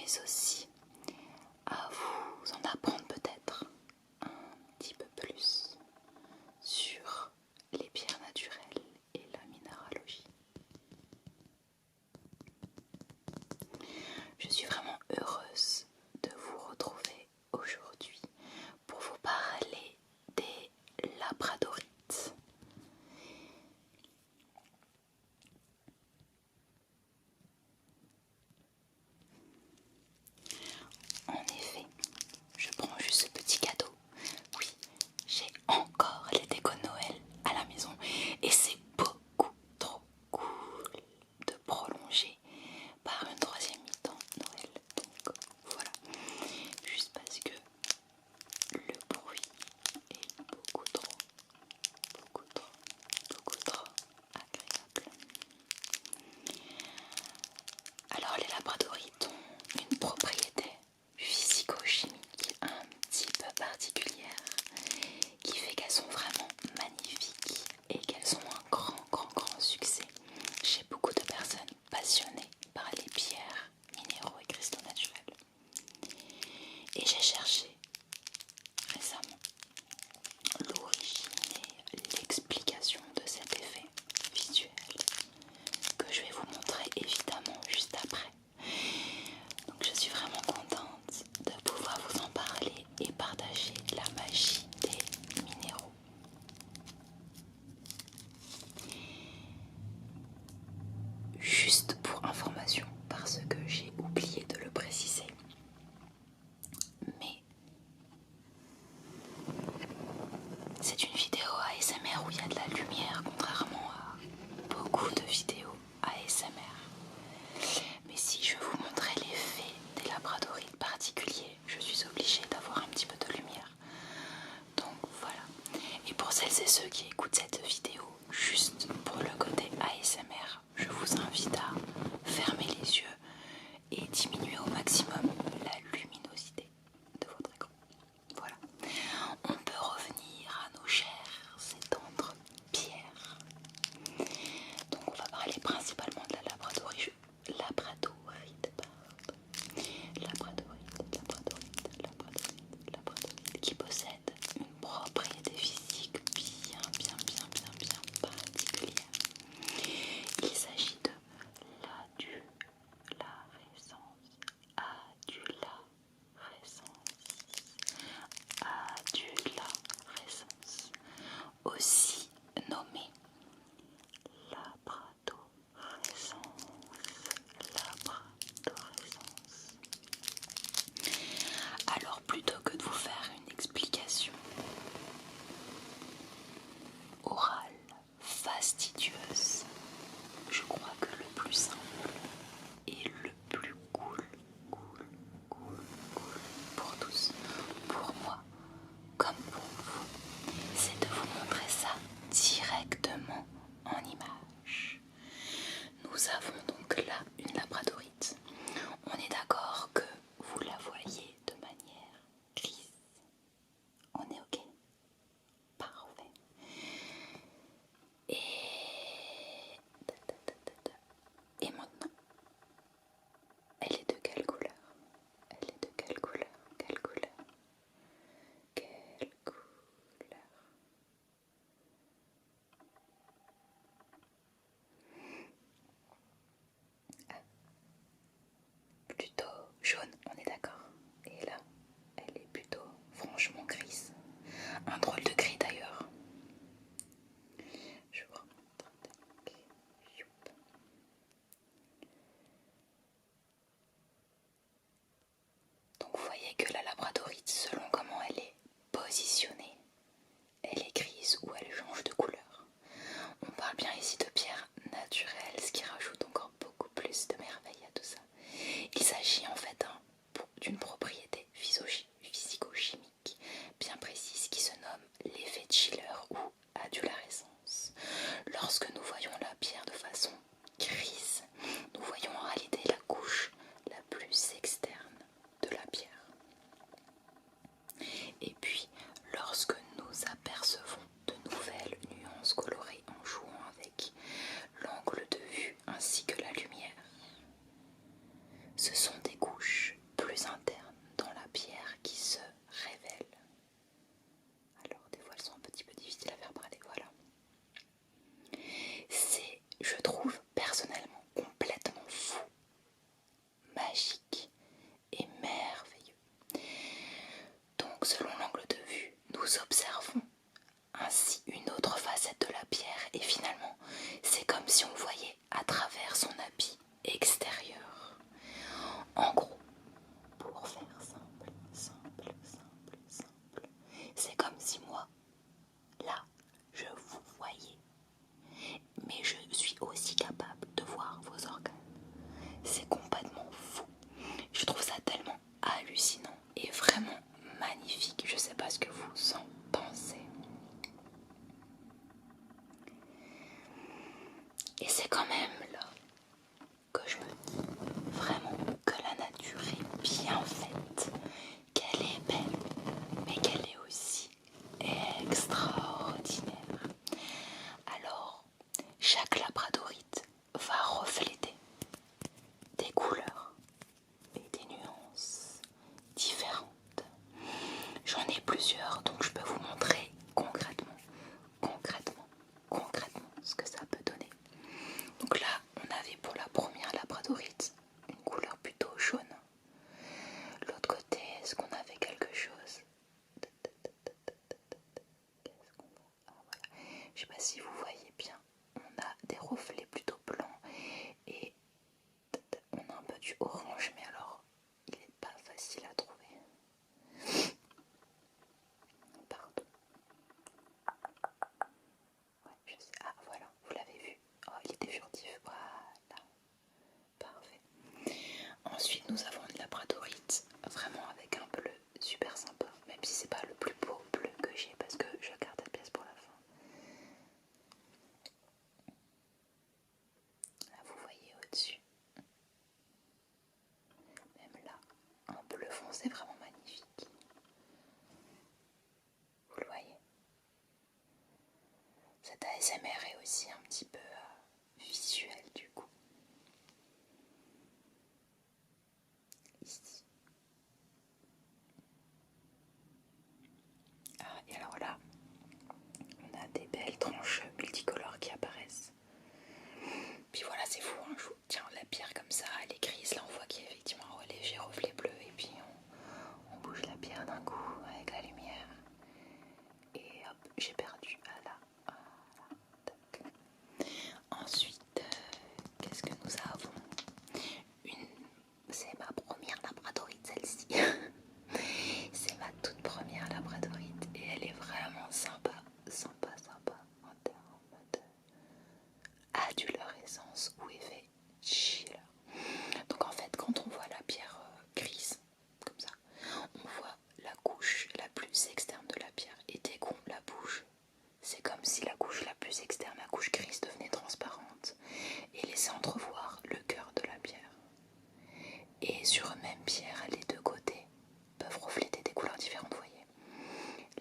mais aussi à vous en apprendre peut-être un petit peu plus sur les pierres naturelles et la minéralogie. Je suis vraiment heureuse de vous retrouver aujourd'hui pour vous parler des labradorites. En effet, je prends juste ce petit cadeau. Oui, j'ai encore les décos de Noël à la maison et c'est beaucoup trop cool de prolonger par une troisième mi-temps Noël. Donc voilà, juste parce que le bruit est beaucoup trop agréable. Alors les labradorites ont une propriété physico-chimique un petit peu particulière qui fait qu'elles sont vraiment magnifiques et qu'elles ont un grand succès chez beaucoup de personnes passionnées par les pierres, minéraux et cristaux naturels. Et j'ai cherché récemment l'origine et l'explication de cet effet visuel que je vais vous montrer évidemment juste après. Donc je suis vraiment contente de pouvoir vous en parler et partager la magie des minéraux. Juste pour information, parce que j'ai oublié de le préciser, mais c'est une vidéo ASMR où il y a de la lumière, contrairement à beaucoup de vidéos ASMR. Mais si je vous montrais l'effet des labradorites particuliers, je suis obligée d'avoir un petit peu de lumière. Donc voilà. Et pour celles et ceux qui écoutent cette vidéo juste pour le côté ASMR, je vous invite à fermer les yeux et diminuer au maximum la luminosité de votre écran. Voilà. On peut revenir à nos chères et tendres pierres. Donc on va parler principalement de la labradorite, qui possède une propriété physique bien particulière. Il s'agit de adularescence, aussi nommée labradorescence. Alors plutôt que de vous faire une explication orale fastidieuse, je crois que le plus simple et le plus cool pour tous, pour moi comme pour vous, c'est de vous montrer ça directement en image. Nous avons donc là une labradorite. On est d'accord que vous la voyez de manière grise. On est ok? Parfait. Et maintenant, elle est de quelle couleur? Elle est de quelle couleur? Quelle couleur? Quelle couleur? Plutôt jaune, on est d'accord. Et là, elle est plutôt franchement grise. Un drôle de gris d'ailleurs. Je vous remontre. Donc vous voyez que la labradorite, selon comment elle est positionnée, elle est grise ou elle change de couleur. On parle bien ici de pierre naturelle, ce qui rajoute encore beaucoup plus de merveille à tout ça. Il s'agit en fait d'une propriété physico-chimique bien précise qui se nomme l'effet de Schiller ou adularescence. Lorsque nous voyons la pierre de façon grise, nous voyons en réalité la couche la plus externe de la pierre. Et puis, lorsque nous apercevons de nouvelles nuances colorées en jouant avec l'angle de vue ainsi que la lumière, ce sont des couches En gros, pour faire simple, c'est comme si moi, là, je vous voyais, mais je suis aussi capable de voir vos organes. C'est complètement fou. Je trouve ça tellement hallucinant et vraiment magnifique. Je sais pas ce que vous en pensez. Et c'est quand même là que je me dis vraiment que la nature est bien faite, qu'elle est belle, mais qu'elle est aussi extraordinaire. Alors, chaque labradorite va refléter des couleurs et des nuances différentes. J'en ai plusieurs, donc je peux vous montrer concrètement ce que ça peut donner. Donc là, on avait pour la première labradorite une couleur plutôt jaune. L'autre côté, est-ce qu'on avait quelque chose? Je sais pas si vous voyez bien, on a des reflets plutôt blancs et on a un peu du orange, mais alors il n'est pas facile à trouver. Pardon. Ouais, je sais. Ah voilà, vous l'avez vu. Oh, il était furtif. Voilà. Parfait. Ensuite, nous avons une labradorite, vraiment avec un bleu super sympa, même si c'est pas le plus beau bleu que j'ai parce que je garde cette pièce pour la fin. Là, vous voyez au-dessus. Même là, un bleu foncé vraiment magnifique. Vous le voyez? Cet ASMR est aussi un petit peu visuel du coup. Ici. Ah, et alors là, on a des belles tranches multicolores qui apparaissent. Puis voilà, c'est fou, hein, je vous tiens la pierre comme ça, elle est grise, là on voit qu'il y a effectivement un léger reflet bleu et puis on bouge la pierre d'un coup avec la lumière. Et hop, j'ai perdu. Ah là, tac. Ensuite, qu'est-ce que nous avons? C'est ma première labradorite, celle-ci. C'est ma toute première labradorite et elle est vraiment sympa en termes de adulorescence ou effet chill. Donc en fait, quand on voit la pierre grise, comme ça, on voit la couche la plus externe de la pierre et dès qu'on la bouge, c'est comme si la couche la plus externe, la couche grise, devenait transparente et laissait entrevoir le cœur de la pierre. Et sur une même pierre, les deux côtés peuvent refléter des couleurs différentes, vous voyez.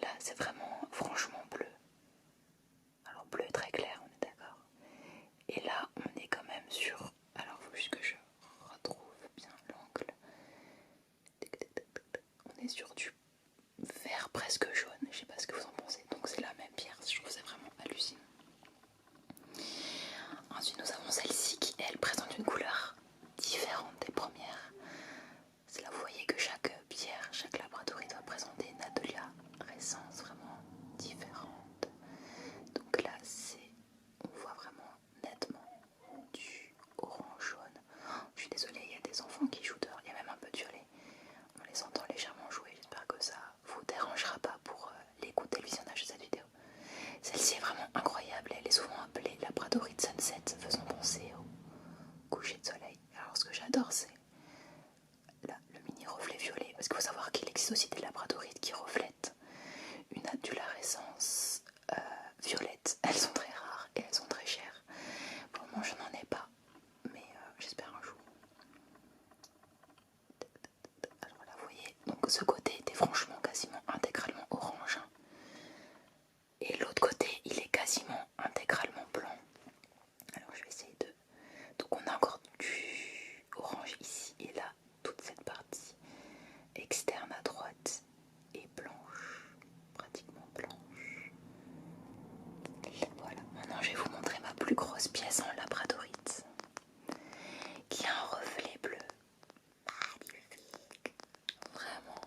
Là, c'est vraiment franchement bleu. Alors bleu très clair, on est d'accord. Et là, on est quand même sur... Alors, il faut juste que je retrouve bien l'angle. On est sur du vert presque jaune, je sais pas ce que vous en pensez. Donc c'est la même pierre, je trouve ça vraiment hallucinant. Ensuite, nous avons celle-ci qui, elle, présente une couleur différente des premières. C'est là vous voyez que chaque pierre, chaque labradorite doit présenter une adulorescence vraiment différente. Donc là, on voit vraiment nettement du orange jaune. Je suis désolée, il y a des enfants qui jouent dehors, il y a même un peu de violet. On les entend légèrement jouer, j'espère que ça vous dérangera pas pour l'écoute et le visionnage de cette vidéo. Celle-ci est vraiment incroyable, elle est souvent appelée labradorite sunset, faisant penser au coucher de soleil. Alors ce que j'adore, c'est là, le mini reflet violet, parce qu'il faut savoir qu'il existe aussi des labradorites qui reflètent une adulorescence violette. Elles sont très rares et elles sont très chères. Pour le moment, je n'en ai pas, mais j'espère un jour. Alors là, vous voyez, donc ce côté était franchement quasiment intégralement orange. Et l'autre côté, il est quasiment intégralement blanc. Alors je vais essayer de... Donc on a encore du orange ici et là, toute cette partie externe à droite est blanche, pratiquement blanche. Voilà, maintenant je vais vous montrer ma plus grosse pièce en labradorite, qui a un reflet bleu magnifique, vraiment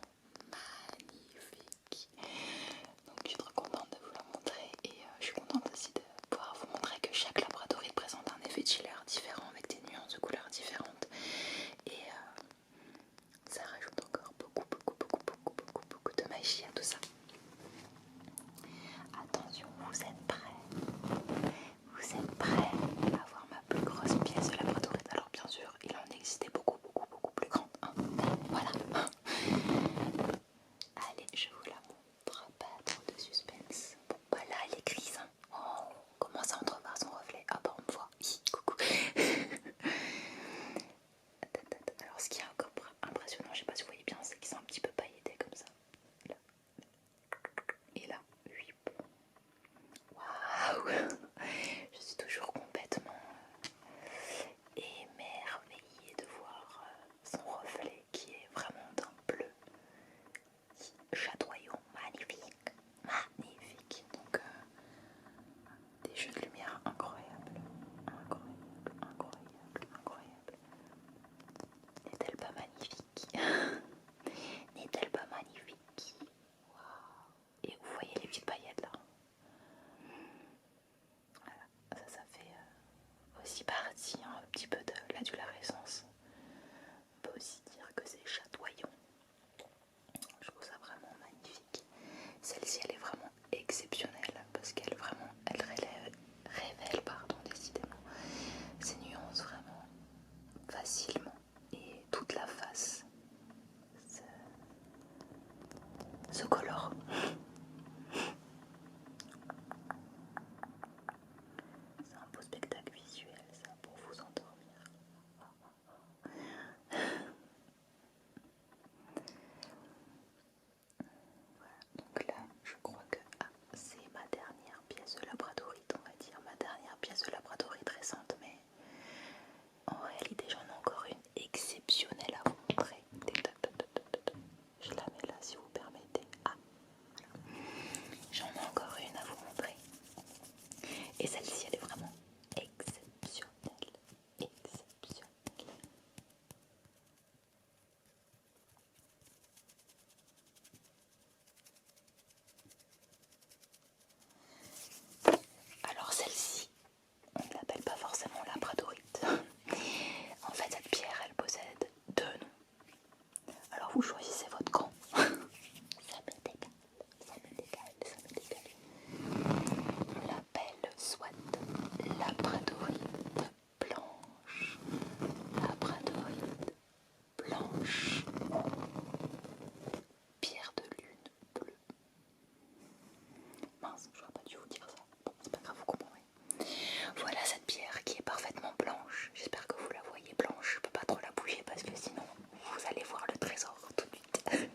qui est encore impressionnant, je sais pas si vous voyez bien, c'est qu'ils sont un petit peu pailletés comme ça. Là. Et là, oui. Waouh! Je suis toujours complètement émerveillée de voir son reflet qui est vraiment d'un bleu chatoyant, magnifique, magnifique. Donc des jeux de lumière incroyables, incroyables, incroyables, incroyables. N'est-elle pas magnifique? N'est-elle pas magnifique? Waouh! Et vous voyez les petites paillettes là? Voilà, ça fait aussi partie un petit peu de l'adularescence. On peut aussi dire que c'est chatoyant. Je trouve ça vraiment magnifique. Celle-ci elle est vraiment exceptionnelle parce qu'elle vraiment elle révèle pardon, décidément ces nuances vraiment facilement et toute la face se colore. C'est un beau spectacle visuel ça pour vous endormir. Voilà, donc là je crois que c'est ma dernière pièce de labradorite, on va dire, ma dernière pièce de labradorite récente, mais en réalité j'en ai encore une exceptionnelle à vous montrer. Je la mets là si vous permettez. Ah, voilà. J'en ai encore une à vous montrer. Et celle-ci elle est vraiment exceptionnelle. Exceptionnelle. Alors celle-ci, on ne l'appelle pas forcément labradorite. En fait cette pierre elle possède deux noms. Alors vous choisissez votre camp. Ça me décale, ça me décale, ça me décale. On l'appelle soit labradorite blanche, labradorite blanche, pierre de lune bleue. Mince, j'aurais pas dû vous dire ça. Bon, c'est pas grave, vous comprendrez. Voilà cette pierre qui est parfaitement blanche. J'espère que vous la voyez blanche. Je peux pas trop la bouger parce que sinon vous allez voir le trésor tout de suite.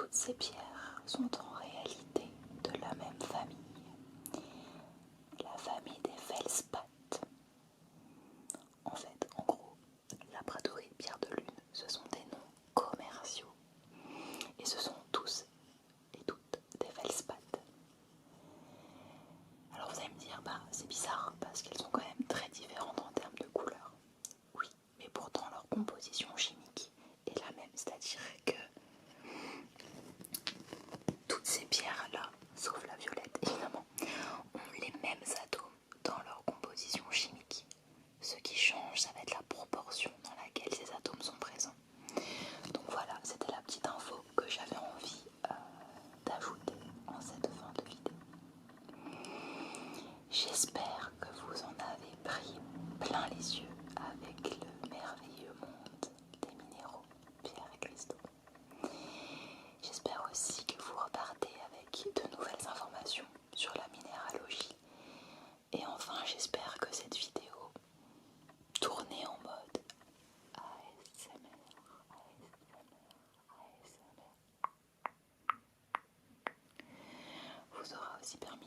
toutes ces pierres sont en réalité de la même famille, la famille des feldspaths. En fait, en gros, labradoris et pierre de lune, ce sont des noms commerciaux et ce sont tous et toutes des feldspaths. Alors vous allez me dire, bah c'est bizarre parce qu'elles sont quand même très différentes en termes de couleur. Oui, mais pourtant leur composition chimique est la même, c'est-à-dire que toutes ces pierres-là, sauf la violette évidemment, ont les mêmes atomes dans leur composition chimique. Ce qui change, ça va être la proportion dans laquelle ces atomes sont présents. Donc voilà, c'était la petite info que j'avais envie d'ajouter en cette fin de vidéo. J'espère que vous en avez pris plein les yeux avec le merveilleux monde des minéraux, pierres et cristaux. J'espère aussi que vous repartez avec de nouvelles informations sur la minéralogie. Et enfin, j'espère que cette vidéo, tournée en mode ASMR, vous aura aussi permis